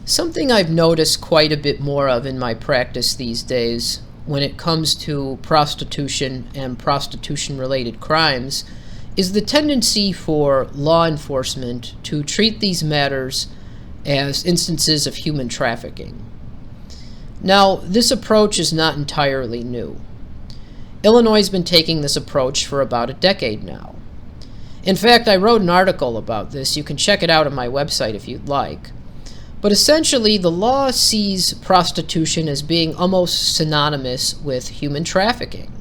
Something I've noticed quite a bit more of in my practice these days when it comes to prostitution and prostitution-related crimes is the tendency for law enforcement to treat these matters as instances of human trafficking. Now, this approach is not entirely new. Illinois has been taking this approach for about a decade now. In fact, I wrote an article about this. You can check it out on my website if you'd like. But essentially, the law sees prostitution as being almost synonymous with human trafficking.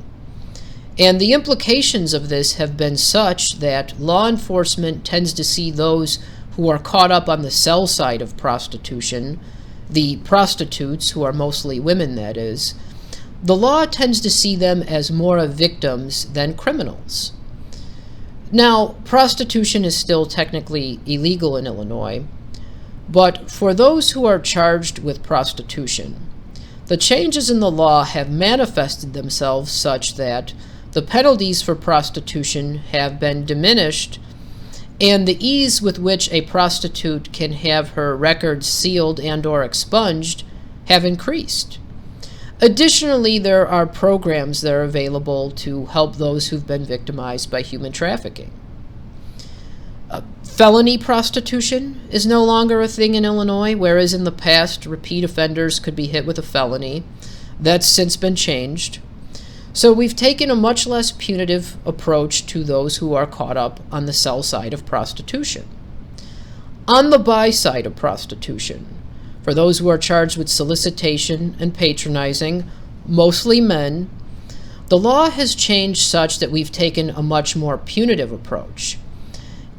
And the implications of this have been such that law enforcement tends to see those who are caught up on the sell side of prostitution, the prostitutes, who are mostly women, that is, the law tends to see them as more of victims than criminals. Now, prostitution is still technically illegal in Illinois, but for those who are charged with prostitution, the changes in the law have manifested themselves such that the penalties for prostitution have been diminished, and the ease with which a prostitute can have her records sealed and/or expunged have increased. Additionally, there are programs that are available to help those who've been victimized by human trafficking. Felony prostitution is no longer a thing in Illinois, whereas in the past, repeat offenders could be hit with a felony. That's since been changed. So we've taken a much less punitive approach to those who are caught up on the sell side of prostitution. On the buy side of prostitution, for those who are charged with solicitation and patronizing, mostly men, the law has changed such that we've taken a much more punitive approach.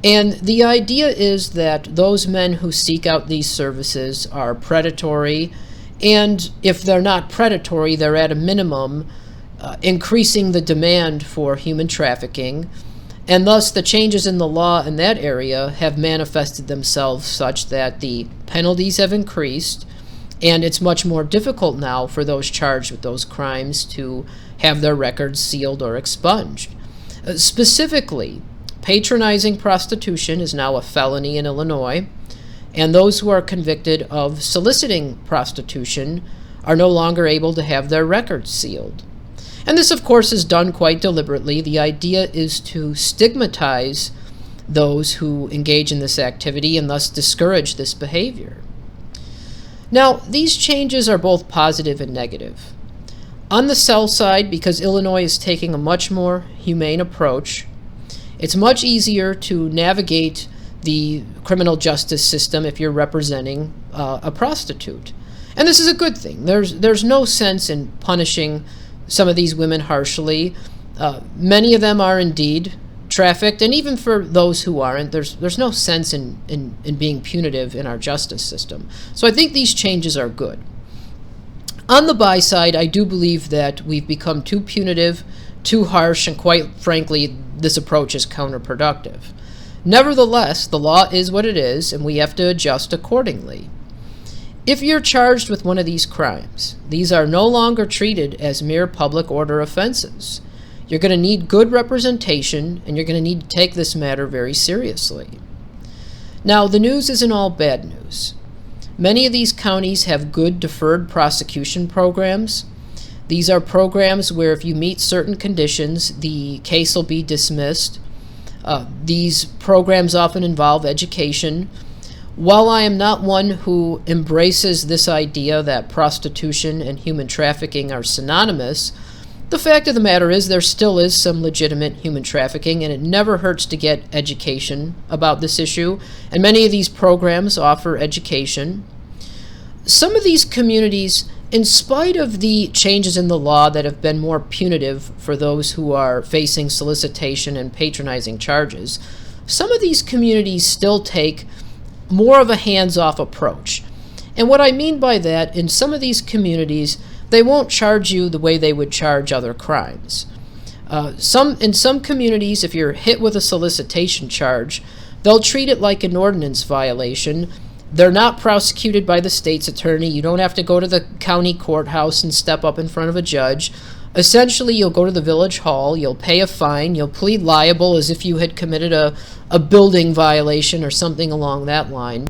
And the idea is that those men who seek out these services are predatory, and if they're not predatory, they're at a minimum increasing the demand for human trafficking, and thus the changes in the law in that area have manifested themselves such that the penalties have increased, and it's much more difficult now for those charged with those crimes to have their records sealed or expunged. Specifically, patronizing prostitution is now a felony in Illinois, and those who are convicted of soliciting prostitution are no longer able to have their records sealed. And this, of course, is done quite deliberately. The idea is to stigmatize those who engage in this activity and thus discourage this behavior. Now, these changes are both positive and negative. On the sell side, because Illinois is taking a much more humane approach, it's much easier to navigate the criminal justice system if you're representing a prostitute. And this is a good thing. There's no sense in punishing some of these women harshly. Many of them are indeed trafficked, and even for those who aren't, there's no sense in being punitive in our justice system. So I think these changes are good. On the buy side, I do believe that we've become too punitive, too harsh, and quite frankly, this approach is counterproductive. Nevertheless, the law is what it is, and we have to adjust accordingly. If you're charged with one of these crimes, these are no longer treated as mere public order offenses. You're going to need good representation, and you're going to need to take this matter very seriously. Now, the news isn't all bad news. Many of these counties have good deferred prosecution programs. These are programs where if you meet certain conditions, the case will be dismissed. These programs often involve education. While I am not one who embraces this idea that prostitution and human trafficking are synonymous, the fact of the matter is there still is some legitimate human trafficking, and it never hurts to get education about this issue, and many of these programs offer education. Some of these communities, in spite of the changes in the law that have been more punitive for those who are facing solicitation and patronizing charges, some of these communities still take more of a hands-off approach. And what I mean by that, in some of these communities, they won't charge you the way they would charge other crimes. In some communities, if you're hit with a solicitation charge, they'll treat it like an ordinance violation. They're not prosecuted by the state's attorney. You don't have to go to the county courthouse and step up in front of a judge. Essentially, you'll go to the village hall, you'll pay a fine, you'll plead liable as if you had committed a building violation or something along that line.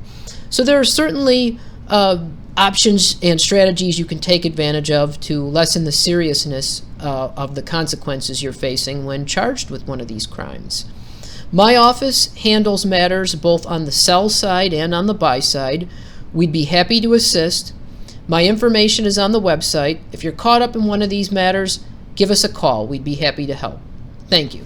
So there are certainly options and strategies you can take advantage of to lessen the seriousness of the consequences you're facing when charged with one of these crimes. My office handles matters both on the sell side and on the buy side. We'd be happy to assist. My information is on the website. If you're caught up in one of these matters, give us a call. We'd be happy to help. Thank you.